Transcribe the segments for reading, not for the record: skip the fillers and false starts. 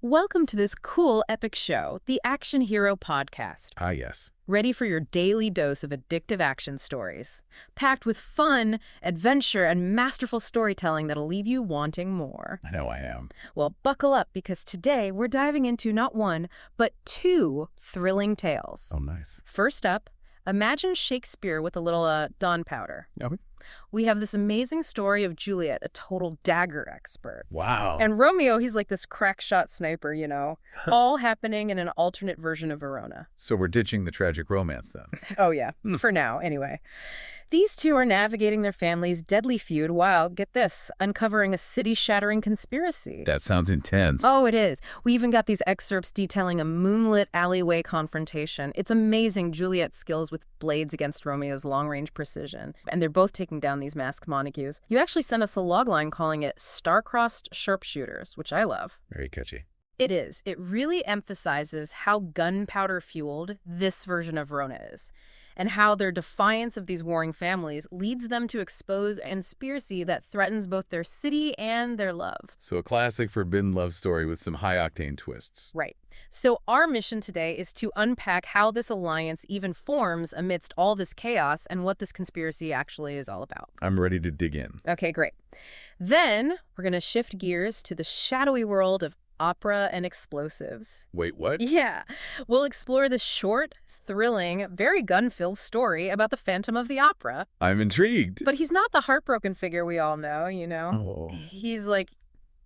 Welcome to this cool epic show, the Action Hero Podcast. Ah, yes. Ready for your daily dose of addictive action stories, packed with fun, adventure, and masterful storytelling that'll leave you wanting more. I know I am. Well, buckle up because today we're diving into not one, but two thrilling tales. Oh, nice. First up, imagine Shakespeare with a little gunpowder. Okay. We have this amazing story of Juliet, a total dagger expert. Wow. And Romeo, he's like this crack shot sniper, all happening in an alternate version of Verona. So we're ditching the tragic romance then. Oh, yeah. For now, anyway. These two are navigating their family's deadly feud while, get this, uncovering a city-shattering conspiracy. That sounds intense. Oh, it is. We even got these excerpts detailing a moonlit alleyway confrontation. It's amazing Juliet's skills with blades against Romeo's long-range precision. And they're both taking down these masked Montagues. You actually sent us a logline calling it star-crossed Sharpshooters, which I love. Very catchy. It is. It really emphasizes how gunpowder-fueled this version of Verona is, and how their defiance of these warring families leads them to expose a conspiracy that threatens both their city and their love. So a classic forbidden love story with some high-octane twists. Right. So our mission today is to unpack how this alliance even forms amidst all this chaos and what this conspiracy actually is all about. I'm ready to dig in. Okay, great. Then we're going to shift gears to the shadowy world of opera and explosives. Wait, what? Yeah. We'll explore this short, thrilling, very gun-filled story about the Phantom of the Opera. I'm intrigued. But he's not the heartbroken figure we all know, Oh. He's like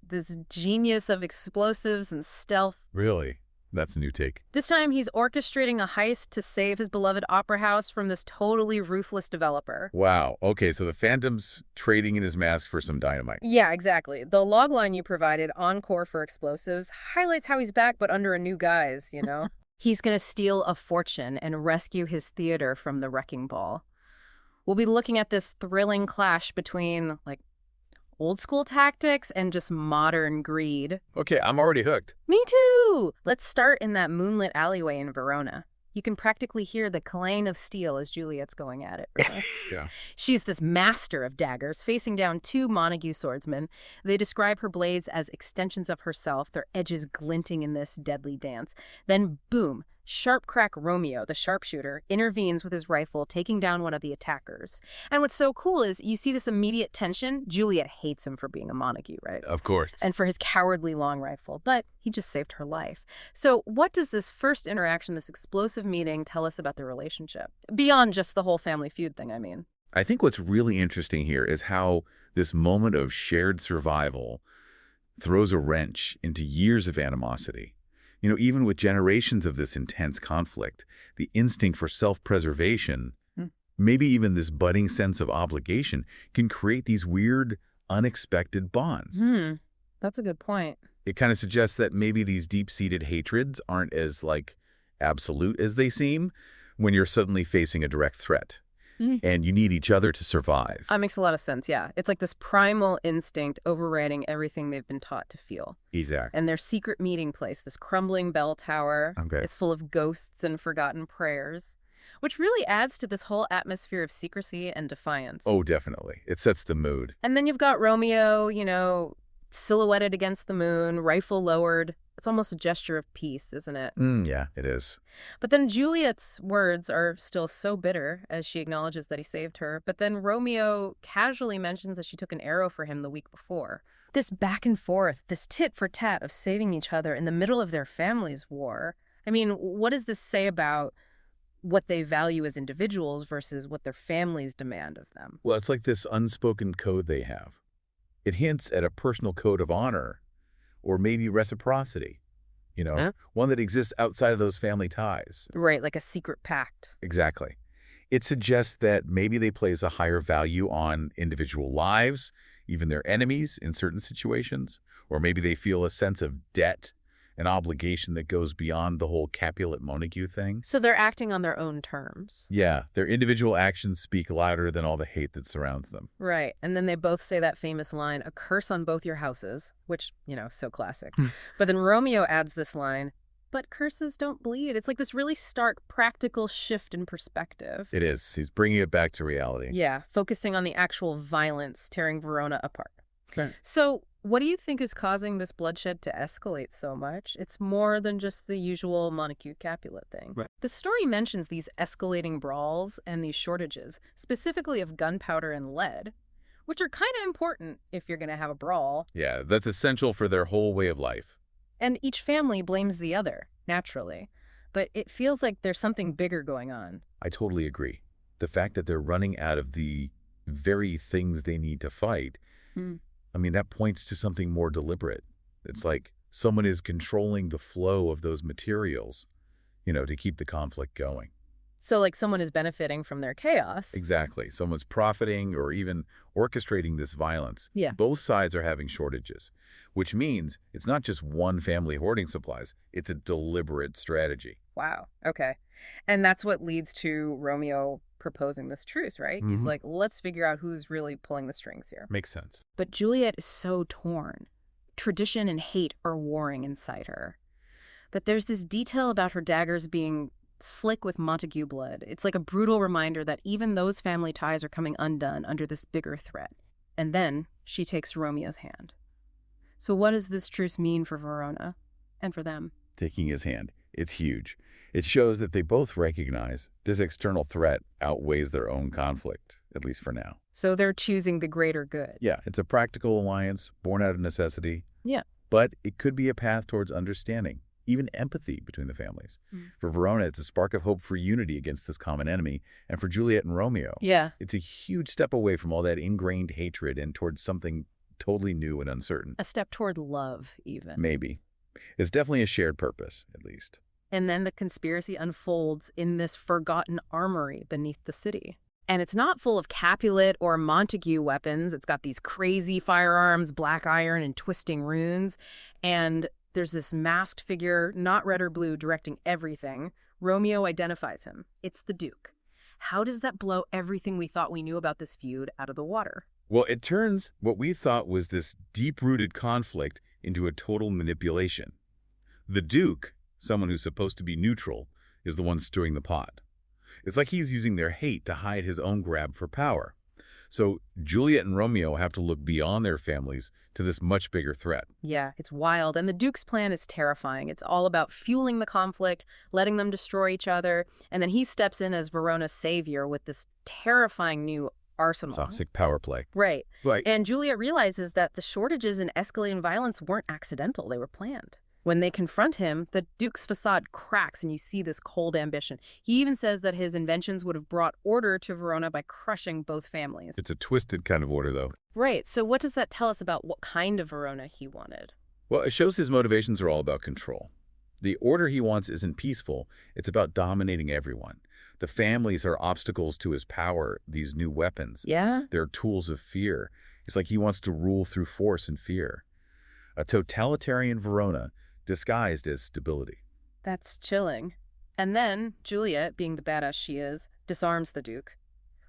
this genius of explosives and stealth. Really? That's a new take. This time he's orchestrating a heist to save his beloved opera house from this totally ruthless developer. Wow. Okay, so the Phantom's trading in his mask for some dynamite. Yeah, exactly. The logline you provided, Encore for Explosives, highlights how he's back but under a new guise, He's going to steal a fortune and rescue his theater from the wrecking ball. We'll be looking at this thrilling clash between, old school tactics and just modern greed. Okay, I'm already hooked. Me too! Let's start in that moonlit alleyway in Verona. You can practically hear the clang of steel as Juliet's going at it, really. Yeah. She's this master of daggers, facing down two Montague swordsmen. They describe her blades as extensions of herself, their edges glinting in this deadly dance. Then, boom, Sharp Crack Romeo, the sharpshooter, intervenes with his rifle, taking down one of the attackers. And what's so cool is you see this immediate tension. Juliet hates him for being a Montague, right? Of course. And for his cowardly long rifle, but he just saved her life. So what does this first interaction, this explosive meeting, tell us about their relationship? Beyond just the whole family feud thing, I mean. I think what's really interesting here is how this moment of shared survival throws a wrench into years of animosity. Even with generations of this intense conflict, the instinct for self-preservation, maybe even this budding sense of obligation, can create these weird, unexpected bonds. That's a good point. It kind of suggests that maybe these deep-seated hatreds aren't as, absolute as they seem when you're suddenly facing a direct threat. And you need each other to survive. That makes a lot of sense, yeah. It's like this primal instinct overriding everything they've been taught to feel. Exactly. And their secret meeting place, this crumbling bell tower, it's full of ghosts and forgotten prayers, which really adds to this whole atmosphere of secrecy and defiance. Oh, definitely. It sets the mood. And then you've got Romeo, silhouetted against the moon, rifle lowered. It's almost a gesture of peace, isn't it? Yeah, it is. But then Juliet's words are still so bitter as she acknowledges that he saved her. But then Romeo casually mentions that she took an arrow for him the week before. This back and forth, this tit for tat of saving each other in the middle of their family's war. I mean, what does this say about what they value as individuals versus what their families demand of them? Well, it's like this unspoken code they have. It hints at a personal code of honor, or maybe reciprocity, one that exists outside of those family ties. Right, like a secret pact. Exactly. It suggests that maybe they place a higher value on individual lives, even their enemies in certain situations, or maybe they feel a sense of debt, an obligation that goes beyond the whole Capulet-Montague thing. So they're acting on their own terms. Yeah, their individual actions speak louder than all the hate that surrounds them. Right, and then they both say that famous line, a curse on both your houses, which, so classic. But then Romeo adds this line, but curses don't bleed. It's like this really stark, practical shift in perspective. It is. He's bringing it back to reality. Yeah, focusing on the actual violence tearing Verona apart. Okay. So what do you think is causing this bloodshed to escalate so much? It's more than just the usual Montague-Capulet thing. Right. The story mentions these escalating brawls and these shortages, specifically of gunpowder and lead, which are kind of important if you're going to have a brawl. Yeah, that's essential for their whole way of life. And each family blames the other, naturally. But it feels like there's something bigger going on. I totally agree. The fact that they're running out of the very things they need to fight, I mean, that points to something more deliberate. It's like someone is controlling the flow of those materials, to keep the conflict going. So like someone is benefiting from their chaos. Exactly. Someone's profiting or even orchestrating this violence. Yeah. Both sides are having shortages, which means it's not just one family hoarding supplies. It's a deliberate strategy. Wow. Okay. And that's what leads to Romeo proposing this truce, right? He's like, let's figure out who's really pulling the strings here. Makes sense. But Juliet is so torn. Tradition and hate are warring inside her. But there's this detail about her daggers being slick with Montague blood. It's like a brutal reminder that even those family ties are coming undone under this bigger threat. And then she takes Romeo's hand. So what does this truce mean for Verona and for them? Taking his hand. It's huge. It shows that they both recognize this external threat outweighs their own conflict, at least for now. So they're choosing the greater good. Yeah, it's a practical alliance born out of necessity. Yeah. But it could be a path towards understanding, even empathy between the families. For Verona, it's a spark of hope for unity against this common enemy. And for Juliet and Romeo, it's a huge step away from all that ingrained hatred and towards something totally new and uncertain. A step toward love, even. Maybe. It's definitely a shared purpose, at least. And then the conspiracy unfolds in this forgotten armory beneath the city. And it's not full of Capulet or Montague weapons. It's got these crazy firearms, black iron, and twisting runes. And there's this masked figure, not red or blue, directing everything. Romeo identifies him. It's the Duke. How does that blow everything we thought we knew about this feud out of the water? Well, it turns what we thought was this deep-rooted conflict into a total manipulation. The Duke, someone who's supposed to be neutral, is the one stirring the pot. It's like he's using their hate to hide his own grab for power. So Juliet and Romeo have to look beyond their families to this much bigger threat. Yeah, it's wild. And the Duke's plan is terrifying. It's all about fueling the conflict, letting them destroy each other. And then he steps in as Verona's savior with this terrifying new arsenal. Toxic power play. Right. Right. And Juliet realizes that the shortages and escalating violence weren't accidental. They were planned. When they confront him, the Duke's facade cracks and you see this cold ambition. He even says that his inventions would have brought order to Verona by crushing both families. It's a twisted kind of order, though. Right. So what does that tell us about what kind of Verona he wanted? Well, it shows his motivations are all about control. The order he wants isn't peaceful. It's about dominating everyone. The families are obstacles to his power, these new weapons. Yeah? They're tools of fear. It's like he wants to rule through force and fear. A totalitarian Verona disguised as stability. That's chilling. And then Juliet, being the badass she is, disarms the Duke.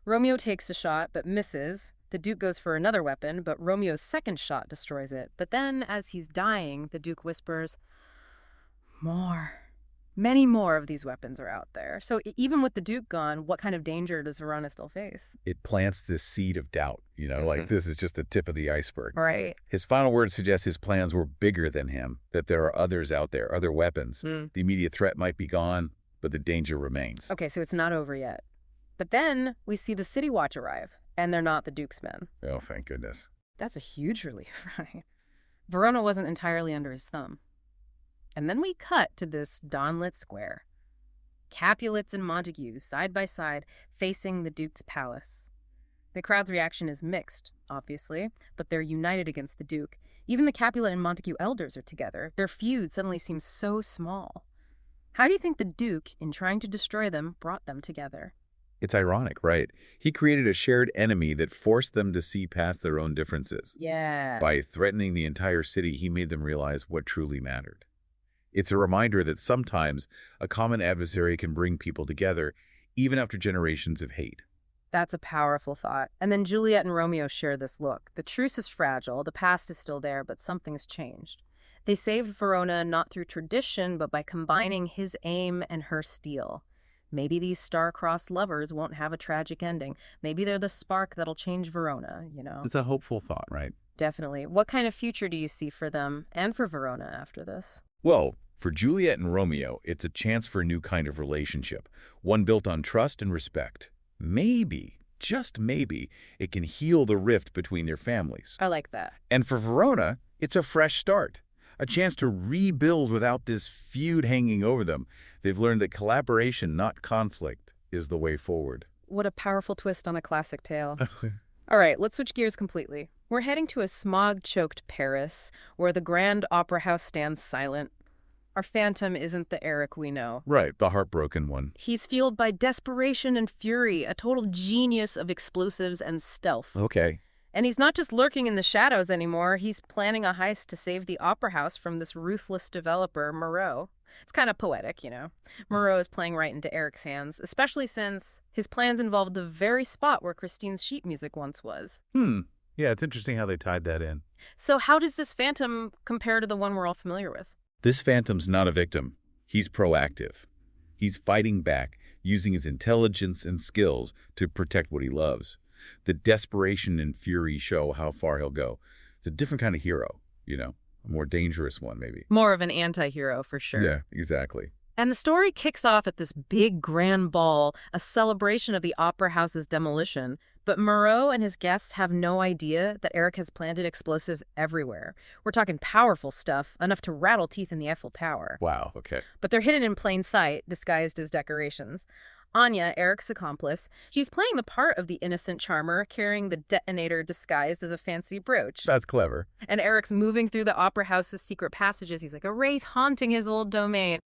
Romeo takes a shot but misses. The Duke goes for another weapon, but Romeo's second shot destroys it. But then, as he's dying, the Duke whispers, "More. Many more of these weapons are out there." So even with the Duke gone, what kind of danger does Verona still face? It plants this seed of doubt, like this is just the tip of the iceberg. Right. His final words suggest his plans were bigger than him, that there are others out there, other weapons. The immediate threat might be gone, but the danger remains. Okay, so it's not over yet. But then we see the City Watch arrive, and they're not the Duke's men. Oh, thank goodness. That's a huge relief, right? Verona wasn't entirely under his thumb. And then we cut to this dawnlit square. Capulets and Montagues side by side facing the Duke's palace. The crowd's reaction is mixed, obviously, but they're united against the Duke. Even the Capulet and Montague elders are together. Their feud suddenly seems so small. How do you think the Duke, in trying to destroy them, brought them together? It's ironic, right? He created a shared enemy that forced them to see past their own differences. Yeah. By threatening the entire city, he made them realize what truly mattered. It's a reminder that sometimes a common adversary can bring people together, even after generations of hate. That's a powerful thought. And then Juliet and Romeo share this look. The truce is fragile, the past is still there, but something's changed. They saved Verona not through tradition, but by combining his aim and her steel. Maybe these star-crossed lovers won't have a tragic ending. Maybe they're the spark that'll change Verona, It's a hopeful thought, right? Definitely. What kind of future do you see for them and for Verona after this? Well, for Juliet and Romeo, it's a chance for a new kind of relationship, one built on trust and respect. Maybe, just maybe, it can heal the rift between their families. I like that. And for Verona, it's a fresh start, a chance to rebuild without this feud hanging over them. They've learned that collaboration, not conflict, is the way forward. What a powerful twist on a classic tale. All right, let's switch gears completely. We're heading to a smog-choked Paris, where the Grand Opera House stands silent. Our phantom isn't the Eric we know. Right, the heartbroken one. He's fueled by desperation and fury, a total genius of explosives and stealth. Okay. And he's not just lurking in the shadows anymore, he's planning a heist to save the opera house from this ruthless developer, Moreau. It's kind of poetic, you know. Moreau is playing right into Eric's hands, especially since his plans involved the very spot where Christine's sheet music once was. Yeah, it's interesting how they tied that in. So how does this phantom compare to the one we're all familiar with? This phantom's not a victim. He's proactive. He's fighting back, using his intelligence and skills to protect what he loves. The desperation and fury show how far he'll go. It's a different kind of hero, you know, a more dangerous one maybe. More of an anti-hero, for sure. Yeah, exactly. And the story kicks off at this big grand ball, a celebration of the opera house's demolition. But Moreau and his guests have no idea that Eric has planted explosives everywhere. We're talking powerful stuff, enough to rattle teeth in the Eiffel Tower. Wow, okay. But they're hidden in plain sight, disguised as decorations. Anya, Eric's accomplice, she's playing the part of the innocent charmer, carrying the detonator disguised as a fancy brooch. That's clever. And Eric's moving through the opera house's secret passages. He's like a wraith haunting his old domain.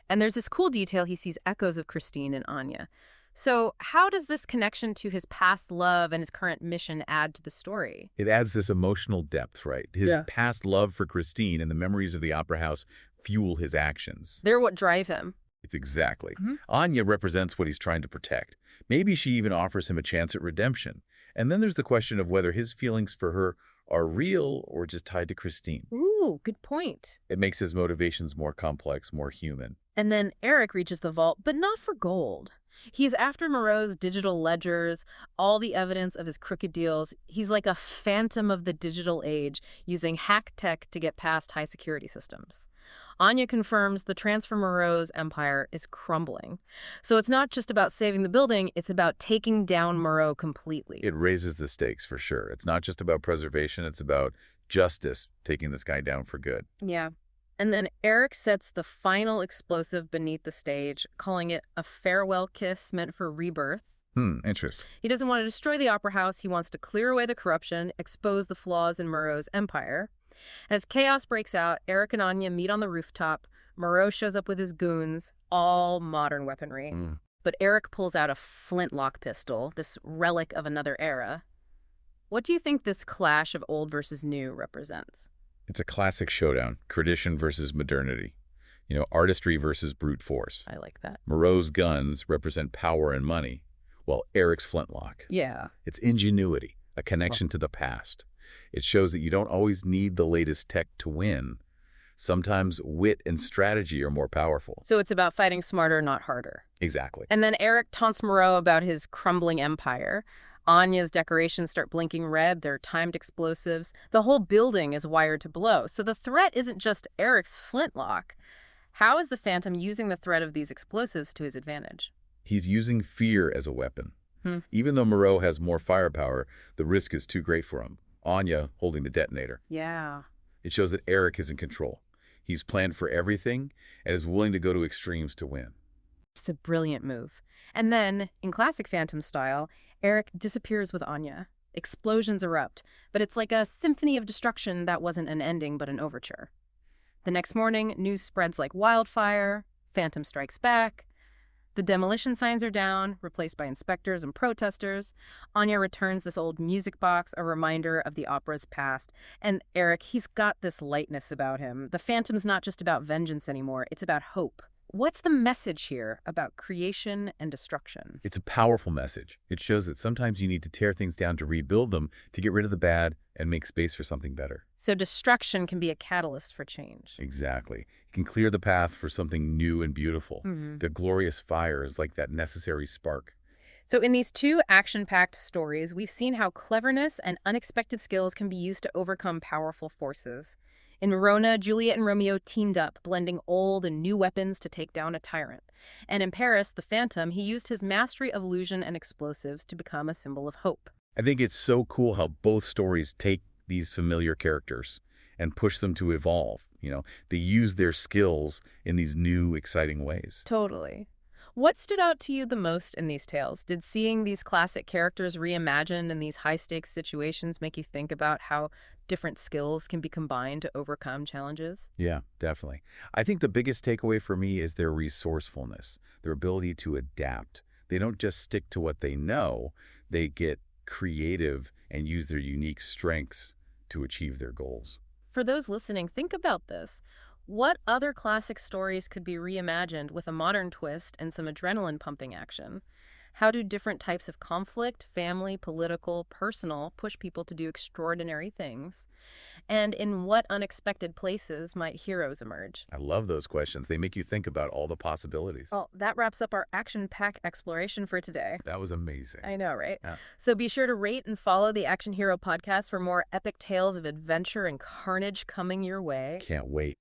And there's this cool detail. He sees echoes of Christine and Anya. So how does this connection to his past love and his current mission add to the story? It adds this emotional depth, right? His past love for Christine and the memories of the opera house fuel his actions. They're what drive him. It's exactly. Anya represents what he's trying to protect. Maybe she even offers him a chance at redemption. And then there's the question of whether his feelings for her are real or just tied to Christine. Ooh, good point. It makes his motivations more complex, more human. And then Eric reaches the vault, but not for gold. He's after Moreau's digital ledgers, all the evidence of his crooked deals. He's like a phantom of the digital age, using hack tech to get past high security systems. Anya confirms the transfer Moreau's empire is crumbling. So it's not just about saving the building, it's about taking down Moreau completely. It raises the stakes for sure. It's not just about preservation, it's about justice, taking this guy down for good. Yeah. And then Eric sets the final explosive beneath the stage, calling it a farewell kiss meant for rebirth. Interesting. He doesn't want to destroy the opera house. He wants to clear away the corruption, expose the flaws in Moreau's empire. As chaos breaks out, Eric and Anya meet on the rooftop. Moreau shows up with his goons, all modern weaponry. But Eric pulls out a flintlock pistol, this relic of another era. What do you think this clash of old versus new represents? It's a classic showdown, tradition versus modernity. You know, artistry versus brute force. I like that. Moreau's guns represent power and money, while Eric's flintlock. Yeah. It's ingenuity, a connection to the past. It shows that you don't always need the latest tech to win. Sometimes wit and strategy are more powerful. So it's about fighting smarter, not harder. Exactly. And then Eric taunts Moreau about his crumbling empire. Anya's decorations start blinking red. They're timed explosives. The whole building is wired to blow. So the threat isn't just Eric's flintlock. How is the Phantom using the threat of these explosives to his advantage? He's using fear as a weapon. Even though Moreau has more firepower, the risk is too great for him. Anya holding the detonator. Yeah. It shows that Eric is in control. He's planned for everything and is willing to go to extremes to win. It's a brilliant move. And then, in classic Phantom style, Eric disappears with Anya. Explosions erupt, but it's like a symphony of destruction that wasn't an ending but an overture. The next morning, news spreads like wildfire. Phantom strikes back. The demolition signs are down, replaced by inspectors and protesters. Anya returns this old music box, a reminder of the opera's past. And Eric, he's got this lightness about him. The Phantom's not just about vengeance anymore, it's about hope. What's the message here about creation and destruction? It's a powerful message. It shows that sometimes you need to tear things down to rebuild them, to get rid of the bad and make space for something better. So destruction can be a catalyst for change. Exactly. It can clear the path for something new and beautiful. The glorious fire is like that necessary spark. So in these two action-packed stories, we've seen how cleverness and unexpected skills can be used to overcome powerful forces. In Verona, Juliet and Romeo teamed up, blending old and new weapons to take down a tyrant. And in Paris, the Phantom, he used his mastery of illusion and explosives to become a symbol of hope. I think it's so cool how both stories take these familiar characters and push them to evolve. They use their skills in these new, exciting ways. Totally. What stood out to you the most in these tales? Did seeing these classic characters reimagined in these high-stakes situations make you think about how different skills can be combined to overcome challenges? Yeah, definitely. I think the biggest takeaway for me is their resourcefulness, their ability to adapt. They don't just stick to what they know, they get creative and use their unique strengths to achieve their goals. For those listening, think about this. What other classic stories could be reimagined with a modern twist and some adrenaline-pumping action? How do different types of conflict, family, political, personal, push people to do extraordinary things? And in what unexpected places might heroes emerge? I love those questions. They make you think about all the possibilities. Well, that wraps up our action-packed exploration for today. That was amazing. I know, right? Yeah. So be sure to rate and follow the Action Hero podcast for more epic tales of adventure and carnage coming your way. Can't wait.